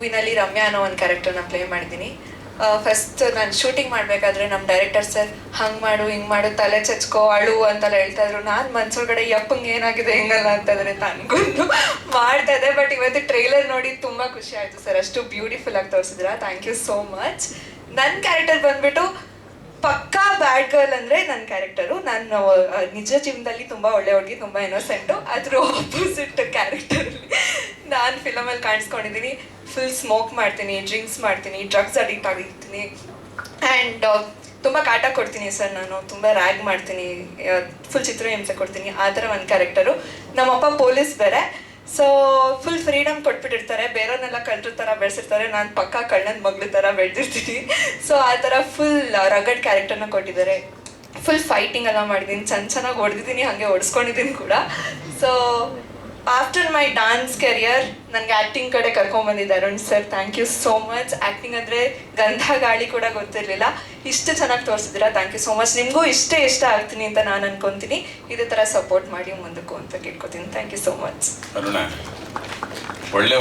ಮೂವಿನಲ್ಲಿ ರಮ್ಯಾ ಅನ್ನೋ ಒಂದು ಕ್ಯಾರೆಕ್ಟರ್ನ ಪ್ಲೇ ಮಾಡಿದ್ದೀನಿ. ಫಸ್ಟ್ ನಾನು ಶೂಟಿಂಗ್ ಮಾಡಬೇಕಾದ್ರೆ ನಮ್ಮ ಡೈರೆಕ್ಟರ್ ಸರ್ ಹಂಗೆ ಮಾಡು ಹಿಂಗೆ ಮಾಡು ತಲೆ ಚಚ್ಕೋ ಅಳು ಅಂತೆಲ್ಲ ಹೇಳ್ತಾ ಇದ್ರು. ನಾನು ಮನ್ಸೊಳಗಡೆ ಯಪ್ಪಂಗೆ ಏನಾಗಿದೆ ಹೆಂಗಲ್ಲ ಅಂತಂದರೆ ಅನ್ಕೊಂಡು ಮಾಡ್ತಾ ಇದ್ದೆ. ಬಟ್ ಇವತ್ತು ಟ್ರೈಲರ್ ನೋಡಿ ತುಂಬ ಖುಷಿ ಆಯಿತು ಸರ್, ಅಷ್ಟು ಬ್ಯೂಟಿಫುಲ್ ಆಗಿ ತೋರಿಸಿದ್ರ. Thank you so much. ನನ್ನ ಕ್ಯಾರೆಕ್ಟರ್ ಬಂದ್ಬಿಟ್ಟು ಪಕ್ಕಾ ಬ್ಯಾಡ್ ಗರ್ಲ್ ಅಂದರೆ ನನ್ನ ಕ್ಯಾರೆಕ್ಟರು. ನಾನು ನಿಜ ಜೀವನದಲ್ಲಿ ತುಂಬ ಒಳ್ಳೆ ಹುಡುಗಿ, ತುಂಬ ಇನ್ನೋಸೆಂಟು. ಅದ್ರ ಆಪೋಸಿಟ್ ಕ್ಯಾರೆಕ್ಟರಲ್ಲಿ ನಾನು ಫಿಲಮಲ್ಲಿ ಕಾಣಿಸ್ಕೊಂಡಿದ್ದೀನಿ. ಫುಲ್ ಸ್ಮೋಕ್ ಮಾಡ್ತೀನಿ, ಡ್ರಿಂಕ್ಸ್ ಮಾಡ್ತೀನಿ, ಡ್ರಗ್ಸ್ ಅಡಿಕ್ಟ್ ಆಗಿರ್ತೀನಿ ಆ್ಯಂಡ್ ತುಂಬ ಕಾಟ ಕೊಡ್ತೀನಿ ಸರ್. ನಾನು ತುಂಬ ರ್ಯಾಗ್ ಮಾಡ್ತೀನಿ, ಫುಲ್ ಚಿತ್ರಹಿಂಸೆ ಕೊಡ್ತೀನಿ, ಆ ಥರ ಒಂದು ಕ್ಯಾರೆಕ್ಟರು. ನಮ್ಮಪ್ಪ ಪೊಲೀಸ್ ಬೇರೆ, ಸೊ ಫುಲ್ ಫ್ರೀಡಮ್ ಕೊಟ್ಬಿಟ್ಟಿರ್ತಾರೆ. ಬೇರೆಯವ್ರನ್ನೆಲ್ಲ ಕಳ್ಳರ ಥರ ಬೆಳೆಸಿರ್ತಾರೆ, ನಾನು ಪಕ್ಕ ಕಳ್ಳನ ಮಗಳ ಥರ ಬೆಳೆದಿರ್ತೀನಿ. ಸೊ ಆ ಥರ ಫುಲ್ ರಗಡ್ ಕ್ಯಾರೆಕ್ಟರ್ನ ಕೊಟ್ಟಿದ್ದಾರೆ. ಫುಲ್ ಫೈಟಿಂಗ್ ಎಲ್ಲ ಮಾಡಿದ್ದೀನಿ, ಚೆನ್ನಾಗಿ ಹೊಡೆದಿದ್ದೀನಿ, ಹಾಗೆ ಹೊಡೆಸ್ಕೊಂಡಿದ್ದೀನಿ ಕೂಡ. So after my dance career ನನಗೆ ಆ್ಯಕ್ಟಿಂಗ್ ಕಡೆ ಕರ್ಕೊಂಡ್ಬಂದಿದ್ದೆ Arun sir. Thank you so much. Acting ಅಂದರೆ ಗಂಧ ಗಾಳಿ ಕೂಡ ಗೊತ್ತಿರಲಿಲ್ಲ, ಇಷ್ಟು ಚೆನ್ನಾಗಿ ತೋರಿಸಿದ್ದೀರಾ. Thank you so much. ನಿಮಗೂ ಇಷ್ಟ ಆಗ್ತೀನಿ ಅಂತ ನಾನು ಅನ್ಕೊತೀನಿ. ಇದೇ ಥರ ಸಪೋರ್ಟ್ ಮಾಡಿ ಮುಂದಕ್ಕೂ ಅಂತ ಕೇಳ್ಕೊತೀನಿ. Thank you so much. Aruna, ಒಳ್ಳೆ